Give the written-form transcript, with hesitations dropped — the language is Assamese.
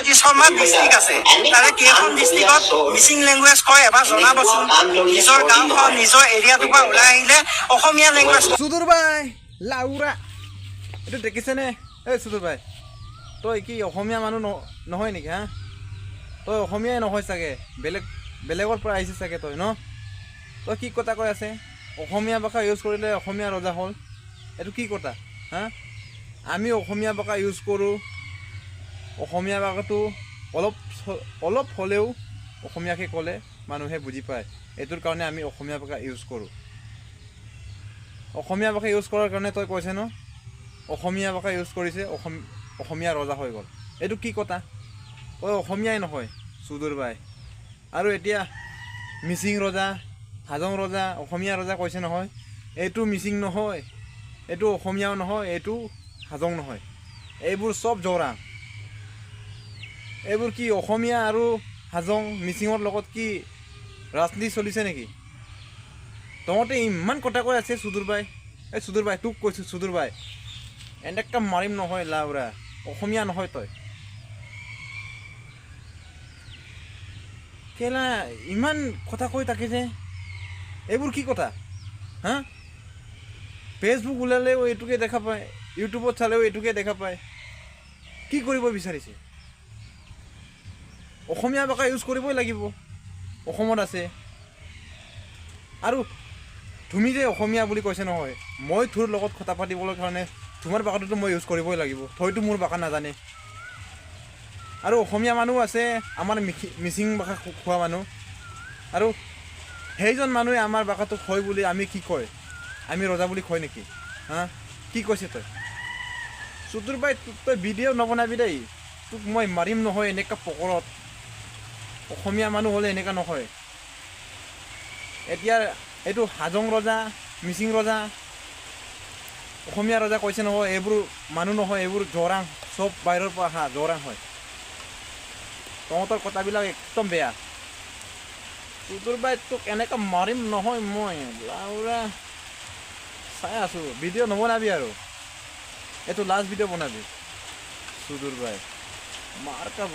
ছয়টি শৰ্মাত ডিষ্ট্ৰিক্ট আছে তাৰে কেইখন ডিষ্ট্ৰিক্টত মিচিং লেংগুৱেজ কয় এবাৰ জনাবচোন নিজৰ গাঁওখন নিজৰ এৰিয়াটোৰ পৰা ওলাই আহিলে অসমীয়া লেংগুৱেজ সুদূৰ ভাই লাউৰা এইটো দেখিছেনে এই সুদূৰ ভাই তই কি অসমীয়া মানুহ নহয় নেকি হা তই অসমীয়াই নহয় চাগে বেলেগৰ পৰা আহিছে চাগে তই ন তই কি কথা কৈ আছে অসমীয়া ভাষা ইউজ কৰিলে অসমীয়া ৰজা হ'ল এইটো কি কথা হা আমি অসমীয়া ভাষা ইউজ কৰোঁ অসমীয়া ভাষাটো অলপ হ'লেও অসমীয়াকে ক'লে মানুহে বুজি পায় এইটোৰ কাৰণে আমি অসমীয়া ভাষা ইউজ কৰোঁ অসমীয়া ভাষা ইউজ কৰাৰ কাৰণে তই কৈছে ন অসমীয়া ভাষা ইউজ কৰিছে অসমীয়া ৰজা হৈ গ'ল এইটো কি কথা তই অসমীয়াই নহয় সুদূৰ ভাই আৰু এতিয়া মিচিং ৰজা হাজং ৰজা অসমীয়া ৰজা কৈছে নহয় এইটো মিচিং নহয় এইটো অসমীয়াও নহয় এইটো হাজং নহয় এইবোৰ চব জোৰাং এইবোৰ কি অসমীয়া আৰু হাজং মিচিঙৰ লগত কি ৰাজনীতি চলিছে নেকি তহঁতে ইমান কথা কৈ আছে সুদূৰ ভাই এই সুদূৰ ভাই তোক কৈছোঁ সুদূৰ ভাই এনেকা মাৰিম নহয় লাউৰা অসমীয়া নহয় তই কেলা ইমান কথা কৈ থাকে যে এইবোৰ কি কথা হা ফেচবুক ওলালেও এইটোকে দেখা পায় ইউটিউবত চালেও এইটোকে দেখা পায় কি কৰিব বিচাৰিছে অসমীয়া ভাষা ইউজ কৰিবই লাগিব অসমত আছে আৰু তুমি যে অসমীয়া বুলি কৈছে নহয় মই তোৰ লগত কথা পাতিবলৈ কাৰণে তোমাৰ ভাষাটোতো মই ইউজ কৰিবই লাগিব তইতো মোৰ ভাষা নাজানে আৰু অসমীয়া মানুহ আছে আমাৰ মিচিং ভাষা কোৱা মানুহ আৰু সেইজন মানুহে আমাৰ ভাষাটো কয় বুলি আমি কি কয় আমি ৰজা বুলি কয় নেকি হা কি কৈছে তই সুদূৰ ভাই তই ভিডিঅ' নবনাবি দেই তোক মই মাৰিম নহয় এনেকুৱা পকৰত অসমীয়া মানুহ হ'লে এনেকুৱা নহয় এতিয়া এইটো হাজং ৰজা মিচিং ৰজা অসমীয়া ৰজা কৈছে নহয় এইবোৰ মানুহ নহয় এইবোৰ জোৰাং চব বাহিৰৰ পৰা অহা জোৰাং হয় তহঁতৰ কথাবিলাক একদম বেয়া সুদূৰ ভাই তোক এনেকৈ মাৰিম নহয় মই লাউৰা চাই আছোঁ ভিডিঅ' নবনাবি আৰু এইটো লাষ্ট ভিডিঅ' বনাবি সুদূৰ ভাই মাৰ খাব